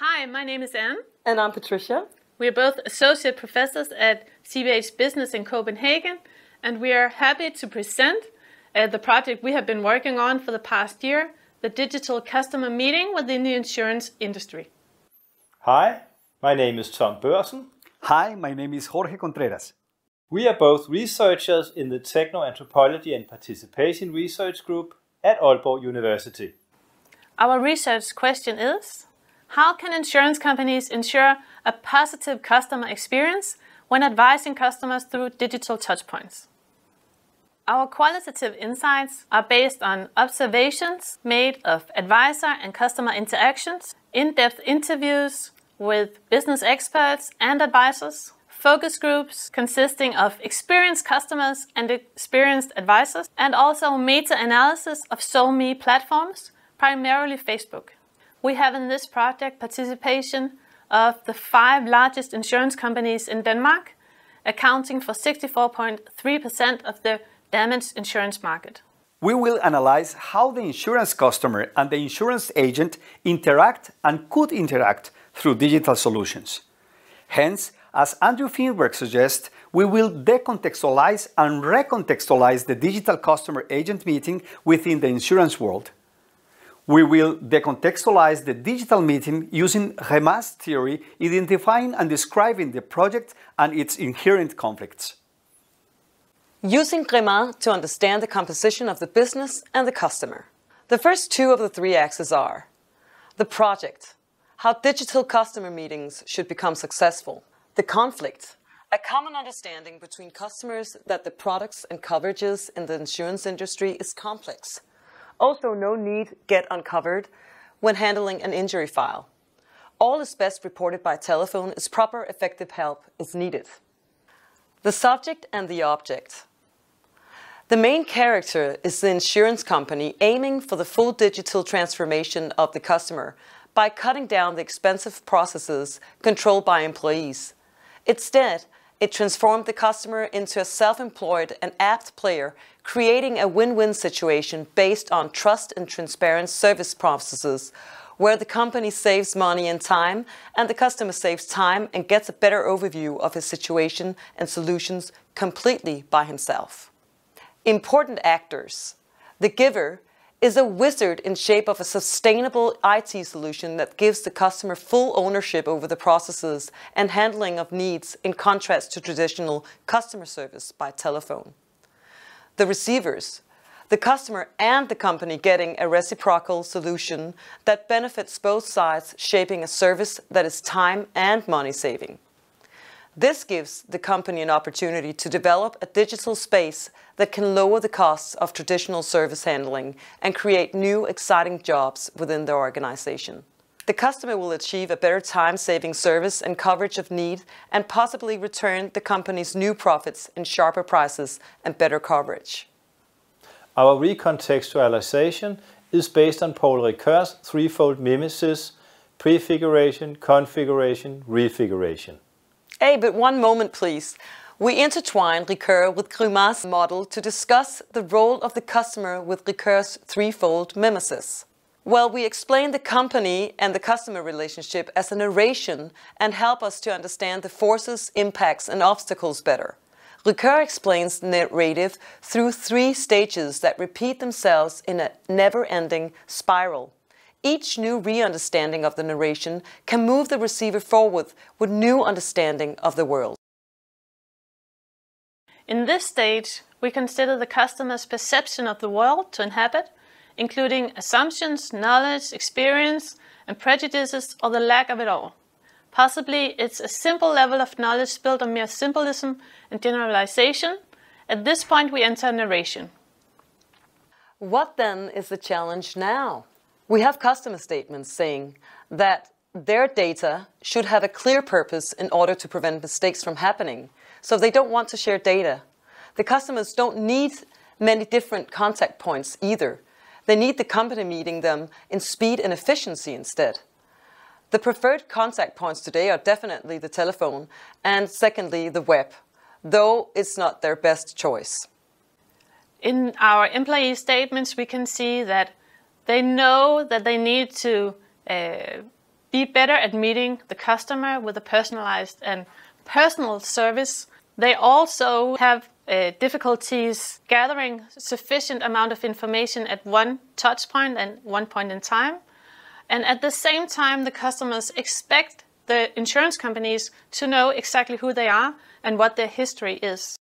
Hi, my name is Anne. And I'm Patricia. We are both associate professors at CBH Business in Copenhagen, and we are happy to present the project we have been working on for the past year, the digital customer meeting within the insurance industry. Hi, my name is Tom Børsen. Hi, my name is Jorge Contreras. We are both researchers in the Techno-Anthropology and Participation Research Group at Aalborg University. Our research question is, how can insurance companies ensure a positive customer experience when advising customers through digital touchpoints? Our qualitative insights are based on observations made of advisor and customer interactions, in-depth interviews with business experts and advisors, focus groups consisting of experienced customers and experienced advisors, and also meta-analysis of SoMe platforms, primarily Facebook. We have in this project participation of the 5 largest insurance companies in Denmark, accounting for 64.3% of the damaged insurance market. We will analyze how the insurance customer and the insurance agent interact and could interact through digital solutions. Hence, as Andrew Finberg suggests, we will decontextualize and recontextualize the digital customer-agent meeting within the insurance world. We will decontextualize the digital meeting using Remar's theory, identifying and describing the project and its inherent conflicts. Using Remar to understand the composition of the business and the customer. The first 2 of the 3 axes are the project, how digital customer meetings should become successful. The conflict, a common understanding between customers that the products and coverages in the insurance industry is complex. Also, no need get uncovered when handling an injury file. All is best reported by telephone as proper effective help is needed. The subject and the object. The main character is the insurance company aiming for the full digital transformation of the customer by cutting down the expensive processes controlled by employees. Instead, it transformed the customer into a self-employed and apt player, creating a win-win situation based on trust and transparent service processes, where the company saves money and time, and the customer saves time and gets a better overview of his situation and solutions completely by himself. Important actors. The giver is a wizard in shape of a sustainable IT solution that gives the customer full ownership over the processes and handling of needs in contrast to traditional customer service by telephone. The receivers, the customer and the company getting a reciprocal solution that benefits both sides, shaping a service that is time and money saving. This gives the company an opportunity to develop a digital space that can lower the costs of traditional service handling and create new exciting jobs within their organization. The customer will achieve a better time-saving service and coverage of need and possibly return the company's new profits in sharper prices and better coverage. Our recontextualization is based on Paul Ricoeur's threefold mimesis: prefiguration, configuration, refiguration. Hey, but one moment please. We intertwine Ricoeur with Remar's model to discuss the role of the customer with Ricoeur's threefold mimesis. Well, we explain the company and the customer relationship as a narration and help us to understand the forces, impacts and obstacles better. Ricoeur explains narrative through 3 stages that repeat themselves in a never-ending spiral. Each new re-understanding of the narration can move the receiver forward with new understanding of the world. In this stage, we consider the customer's perception of the world to inhabit, including assumptions, knowledge, experience, and prejudices, or the lack of it all. Possibly it's a simple level of knowledge built on mere symbolism and generalization. At this point we enter narration. What then is the challenge now? We have customer statements saying that their data should have a clear purpose in order to prevent mistakes from happening. So they don't want to share data. The customers don't need many different contact points either. They need the company meeting them in speed and efficiency instead. The preferred contact points today are definitely the telephone and secondly the web, though it's not their best choice. In our employee statements we can see that they know that they need to be better at meeting the customer with a personalized and personal service. They also have difficulties gathering sufficient amount of information at one touch point and one point in time. And at the same time, the customers expect the insurance companies to know exactly who they are and what their history is.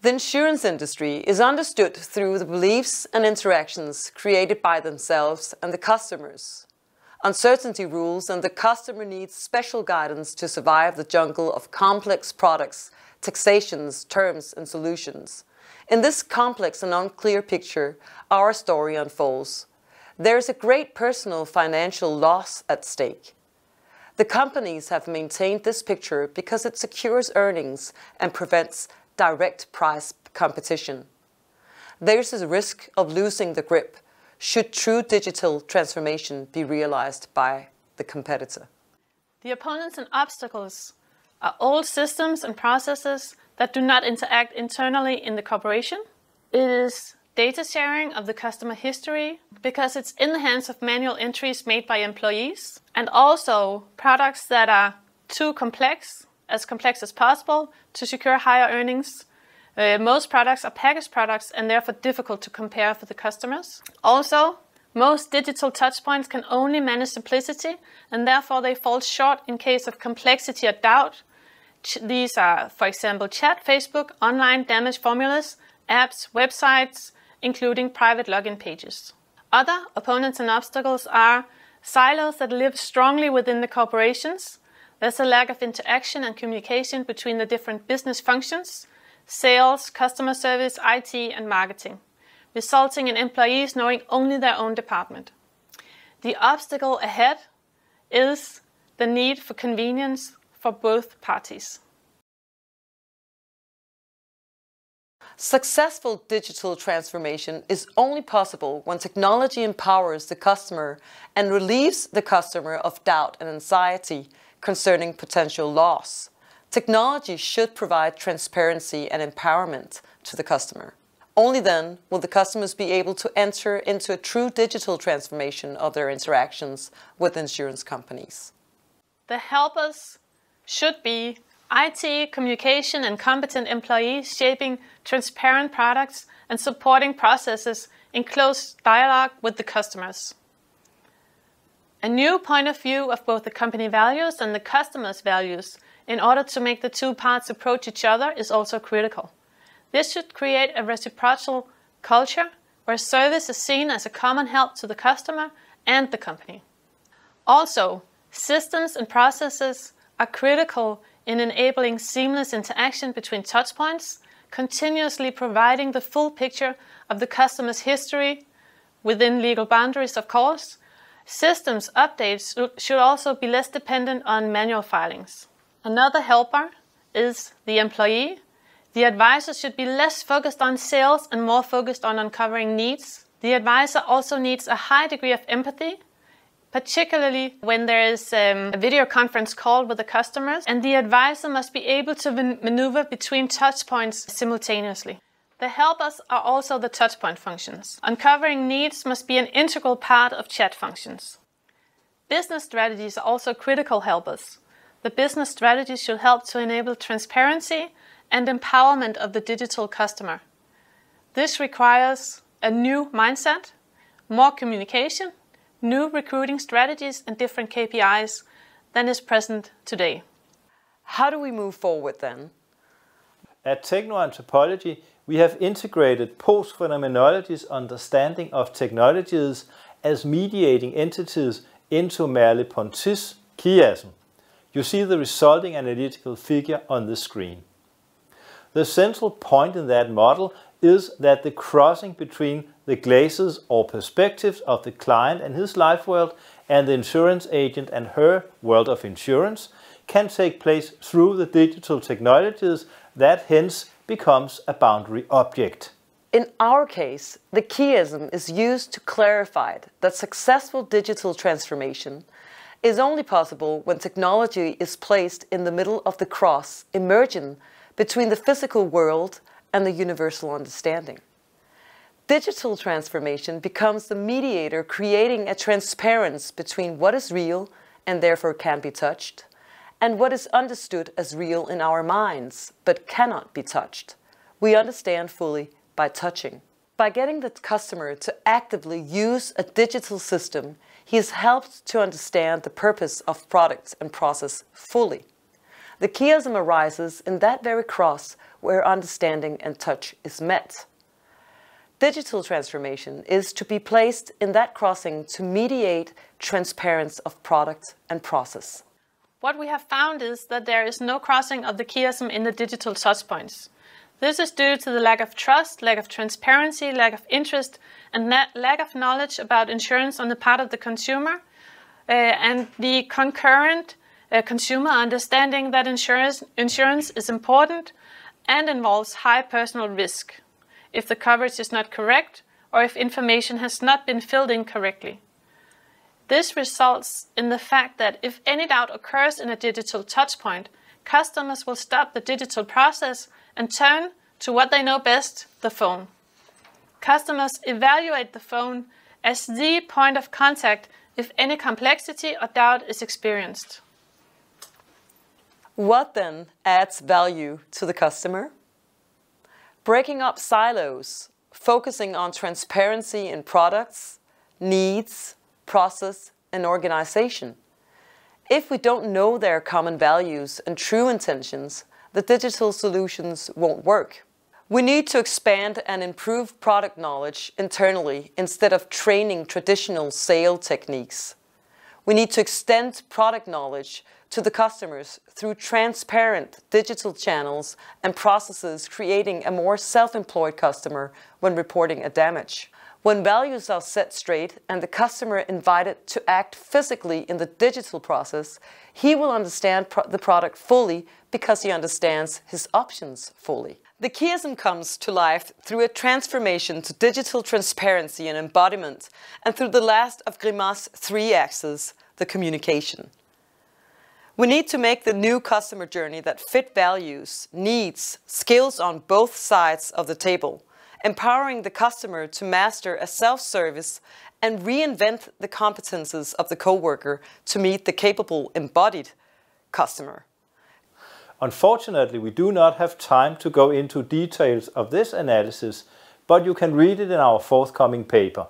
The insurance industry is understood through the beliefs and interactions created by themselves and the customers. Uncertainty rules, and the customer needs special guidance to survive the jungle of complex products, taxations, terms, and solutions. In this complex and unclear picture, our story unfolds. There is a great personal financial loss at stake. The companies have maintained this picture because it secures earnings and prevents direct price competition. There is a risk of losing the grip should true digital transformation be realized by the competitor. The opponents and obstacles are old systems and processes that do not interact internally in the corporation. It is data sharing of the customer history because it's in the hands of manual entries made by employees, and also products that are too complex as possible to secure higher earnings. Most products are packaged products and therefore difficult to compare for the customers. Also, most digital touchpoints can only manage simplicity, and therefore they fall short in case of complexity or doubt. These are, for example, chat, Facebook, online damage formulas, apps, websites, including private login pages. Other opponents and obstacles are silos that live strongly within the corporations. There's a lack of interaction and communication between the different business functions, sales, customer service, IT, and marketing, resulting in employees knowing only their own department. The obstacle ahead is the need for convenience for both parties. Successful digital transformation is only possible when technology empowers the customer and relieves the customer of doubt and anxiety concerning potential loss. Technology should provide transparency and empowerment to the customer. Only then will the customers be able to enter into a true digital transformation of their interactions with insurance companies. The helpers should be IT, communication, and competent employees shaping transparent products and supporting processes in close dialogue with the customers. A new point of view of both the company values and the customer's values in order to make the two parts approach each other is also critical. This should create a reciprocal culture where service is seen as a common help to the customer and the company. Also, systems and processes are critical in enabling seamless interaction between touchpoints, continuously providing the full picture of the customer's history within legal boundaries, of course. Systems updates should also be less dependent on manual filings. Another helper is the employee. The advisor should be less focused on sales and more focused on uncovering needs. The advisor also needs a high degree of empathy, particularly when there is a video conference call with the customers, and the advisor must be able to maneuver between touchpoints simultaneously. The helpers are also the touchpoint functions. Uncovering needs must be an integral part of chat functions. Business strategies are also critical helpers. The business strategies should help to enable transparency and empowerment of the digital customer. This requires a new mindset, more communication, new recruiting strategies, and different KPIs than is present today. How do we move forward then? At Techno-Anthropology, we have integrated Post-Phenomenology's understanding of technologies as mediating entities into Merleau-Ponty's Chiasm. You see the resulting analytical figure on the screen. The central point in that model is that the crossing between the glazes or perspectives of the client and his life world and the insurance agent and her world of insurance can take place through the digital technologies that hence becomes a boundary object. In our case, the chiasm is used to clarify that successful digital transformation is only possible when technology is placed in the middle of the cross, emergent between the physical world and the universal understanding. Digital transformation becomes the mediator, creating a transparency between what is real and therefore can be touched, and what is understood as real in our minds, but cannot be touched. We understand fully by touching. By getting the customer to actively use a digital system, he is helped to understand the purpose of product and process fully. The chiasm arises in that very cross where understanding and touch is met. Digital transformation is to be placed in that crossing to mediate transparency of product and process. What we have found is that there is no crossing of the chiasm in the digital touchpoints. This is due to the lack of trust, lack of transparency, lack of interest, and lack of knowledge about insurance on the part of the consumer, and the concurrent consumer understanding that insurance is important and involves high personal risk if the coverage is not correct or if information has not been filled in correctly. This results in the fact that if any doubt occurs in a digital touchpoint, customers will stop the digital process and turn to what they know best, the phone. Customers evaluate the phone as the point of contact if any complexity or doubt is experienced. What then adds value to the customer? Breaking up silos, focusing on transparency in products, needs, process, and organization. If we don't know their common values and true intentions, the digital solutions won't work. We need to expand and improve product knowledge internally instead of training traditional sale techniques. We need to extend product knowledge to the customers through transparent digital channels and processes, creating a more self-employed customer when reporting a damage. When values are set straight and the customer invited to act physically in the digital process, he will understand the product fully because he understands his options fully. The chiasm comes to life through a transformation to digital transparency and embodiment, and through the last of Grimard's 3 axes, the communication. We need to make the new customer journey that fit values, needs, skills on both sides of the table, empowering the customer to master a self-service and reinvent the competences of the coworker to meet the capable, embodied customer. Unfortunately, we do not have time to go into details of this analysis, but you can read it in our forthcoming paper.